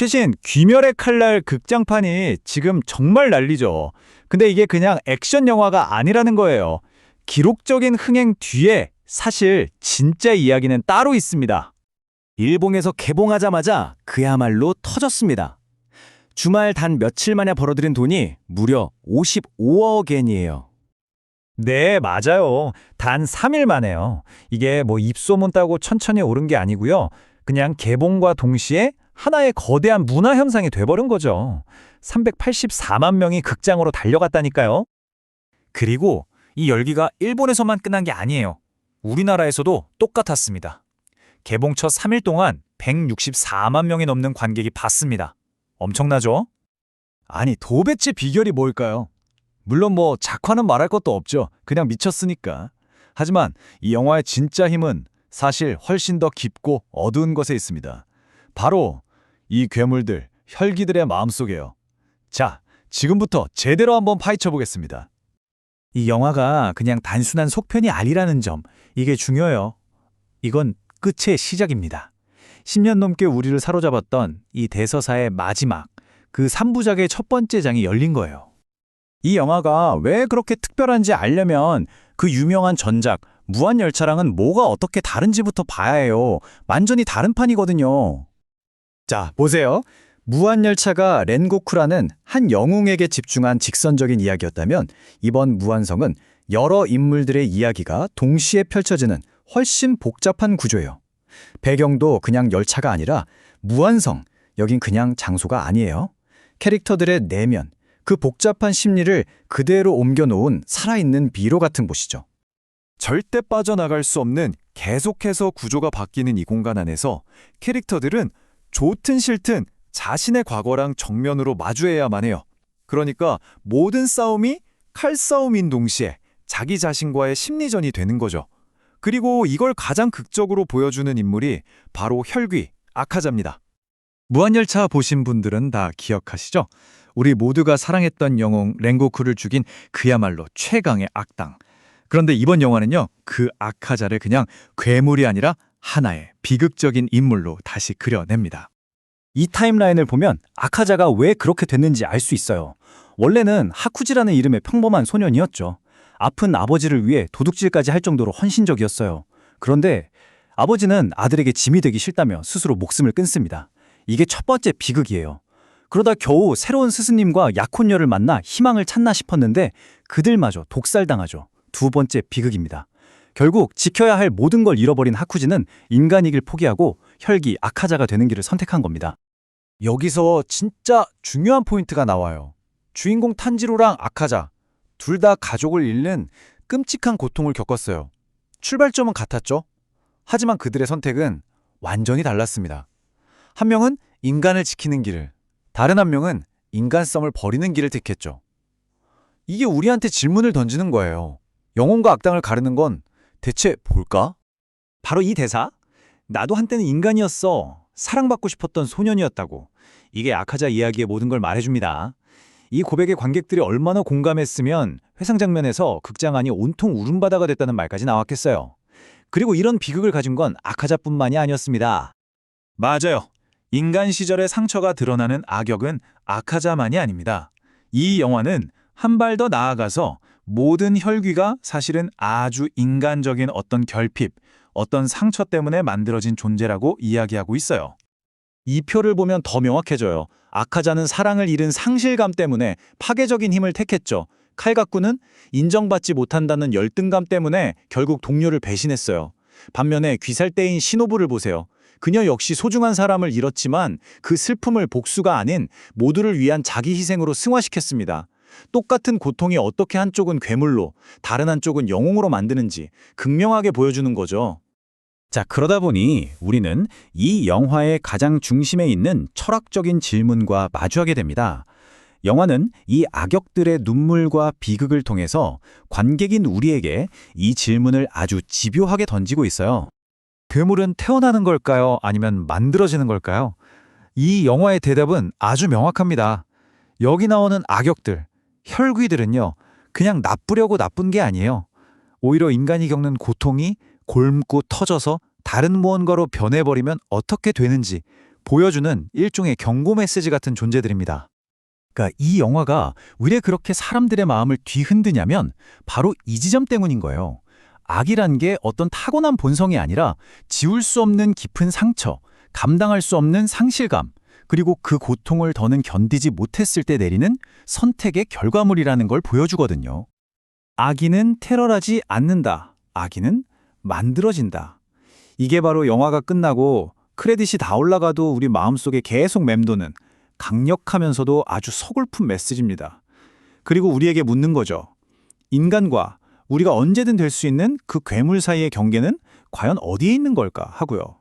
최신 귀멸의 칼날 극장판이 지금 정말 난리죠. 근데 이게 그냥 액션 영화가 아니라는 거예요. 기록적인 흥행 뒤에 사실 진짜 이야기는 따로 있습니다. 일본에서 개봉하자마자 그야말로 터졌습니다. 주말 단 며칠 만에 벌어들인 돈이 무려 55억 엔이에요. 네, 맞아요. 단 3일 만에요. 이게 뭐 입소문 따고 천천히 오른 게 아니고요. 그냥 개봉과 동시에 하나의 거대한 문화 현상이 돼버린 거죠. 384만 명이 극장으로 달려갔다니까요. 그리고 이 열기가 일본에서만 끝난 게 아니에요. 우리나라에서도 똑같았습니다. 개봉 첫 3일 동안 164만 명이 넘는 관객이 봤습니다. 엄청나죠? 아니, 도대체 비결이 뭘까요? 물론 뭐 작화는 말할 것도 없죠. 그냥 미쳤으니까. 하지만 이 영화의 진짜 힘은 사실 훨씬 더 깊고 어두운 것에 있습니다. 바로 이 괴물들, 혈기들의 마음속에요. 자, 지금부터 제대로 한번 파헤쳐 보겠습니다. 이 영화가 그냥 단순한 속편이 아니라는 점, 이게 중요해요. 이건 끝의 시작입니다. 10년 넘게 우리를 사로잡았던 이 대서사의 마지막, 그 3부작의 첫 번째 장이 열린 거예요. 이 영화가 왜 그렇게 특별한지 알려면 그 유명한 전작 무한열차랑은 뭐가 어떻게 다른지부터 봐야 해요. 완전히 다른 판이거든요. 자, 보세요. 무한열차가 렌고쿠라는 한 영웅에게 집중한 직선적인 이야기였다면 이번 무한성은 여러 인물들의 이야기가 동시에 펼쳐지는 훨씬 복잡한 구조예요. 배경도 그냥 열차가 아니라 무한성, 여긴 그냥 장소가 아니에요. 캐릭터들의 내면, 그 복잡한 심리를 그대로 옮겨놓은 살아있는 미로 같은 곳이죠. 절대 빠져나갈 수 없는 계속해서 구조가 바뀌는 이 공간 안에서 캐릭터들은 좋든 싫든 자신의 과거랑 정면으로 마주해야만 해요. 그러니까 모든 싸움이 칼싸움인 동시에 자기 자신과의 심리전이 되는 거죠. 그리고 이걸 가장 극적으로 보여주는 인물이 바로 혈귀, 아카자입니다. 무한열차 보신 분들은 다 기억하시죠? 우리 모두가 사랑했던 영웅 렌고쿠를 죽인 그야말로 최강의 악당. 그런데 이번 영화는요, 그 아카자를 그냥 괴물이 아니라 하나의 비극적인 인물로 다시 그려냅니다. 이 타임라인을 보면 아카자가 왜 그렇게 됐는지 알 수 있어요. 원래는 하쿠지라는 이름의 평범한 소년이었죠. 아픈 아버지를 위해 도둑질까지 할 정도로 헌신적이었어요. 그런데 아버지는 아들에게 짐이 되기 싫다며 스스로 목숨을 끊습니다. 이게 첫 번째 비극이에요. 그러다 겨우 새로운 스승님과 약혼녀를 만나 희망을 찾나 싶었는데 그들마저 독살당하죠. 두 번째 비극입니다. 결국 지켜야 할 모든 걸 잃어버린 하쿠지는 인간이길 포기하고 혈기 아카자가 되는 길을 선택한 겁니다. 여기서 진짜 중요한 포인트가 나와요. 주인공 탄지로랑 아카자, 둘 다 가족을 잃는 끔찍한 고통을 겪었어요. 출발점은 같았죠? 하지만 그들의 선택은 완전히 달랐습니다. 한 명은 인간을 지키는 길을, 다른 한 명은 인간성을 버리는 길을 택했죠. 이게 우리한테 질문을 던지는 거예요. 영혼과 악당을 가르는 건 대체 뭘까? 바로 이 대사? 나도 한때는 인간이었어. 사랑받고 싶었던 소년이었다고. 이게 아카자 이야기의 모든 걸 말해줍니다. 이 고백에 관객들이 얼마나 공감했으면 회상 장면에서 극장 안이 온통 울음바다가 됐다는 말까지 나왔겠어요. 그리고 이런 비극을 가진 건 아카자뿐만이 아니었습니다. 맞아요. 인간 시절의 상처가 드러나는 악역은 아카자만이 아닙니다. 이 영화는 한 발 더 나아가서 모든 혈귀가 사실은 아주 인간적인 어떤 결핍, 어떤 상처 때문에 만들어진 존재라고 이야기하고 있어요. 이 표를 보면 더 명확해져요. 아카자는 사랑을 잃은 상실감 때문에 파괴적인 힘을 택했죠. 칼가쿠는 인정받지 못한다는 열등감 때문에 결국 동료를 배신했어요. 반면에 귀살대인 시노부를 보세요. 그녀 역시 소중한 사람을 잃었지만 그 슬픔을 복수가 아닌 모두를 위한 자기 희생으로 승화시켰습니다. 똑같은 고통이 어떻게 한쪽은 괴물로 다른 한쪽은 영웅으로 만드는지 극명하게 보여주는 거죠. 자, 그러다 보니 우리는 이 영화의 가장 중심에 있는 철학적인 질문과 마주하게 됩니다. 영화는 이 악역들의 눈물과 비극을 통해서 관객인 우리에게 이 질문을 아주 집요하게 던지고 있어요. 괴물은 태어나는 걸까요? 아니면 만들어지는 걸까요? 이 영화의 대답은 아주 명확합니다. 여기 나오는 악역들, 혈귀들은요, 그냥 나쁘려고 나쁜 게 아니에요. 오히려 인간이 겪는 고통이 골고 터져서 다른 무언가로 변해버리면 어떻게 되는지 보여주는 일종의 경고 메시지 같은 존재들입니다. 그러니까 이 영화가 왜 그렇게 사람들의 마음을 뒤흔드냐면 바로 이 지점 때문인 거예요. 악이란 게 어떤 타고난 본성이 아니라 지울 수 없는 깊은 상처, 감당할 수 없는 상실감, 그리고 그 고통을 더는 견디지 못했을 때 내리는 선택의 결과물이라는 걸 보여주거든요. 악인은 테러하지 않는다. 악인은 만들어진다. 이게 바로 영화가 끝나고 크레딧이 다 올라가도 우리 마음속에 계속 맴도는 강력하면서도 아주 서글픈 메시지입니다. 그리고 우리에게 묻는 거죠. 인간과 우리가 언제든 될 수 있는 그 괴물 사이의 경계는 과연 어디에 있는 걸까 하고요.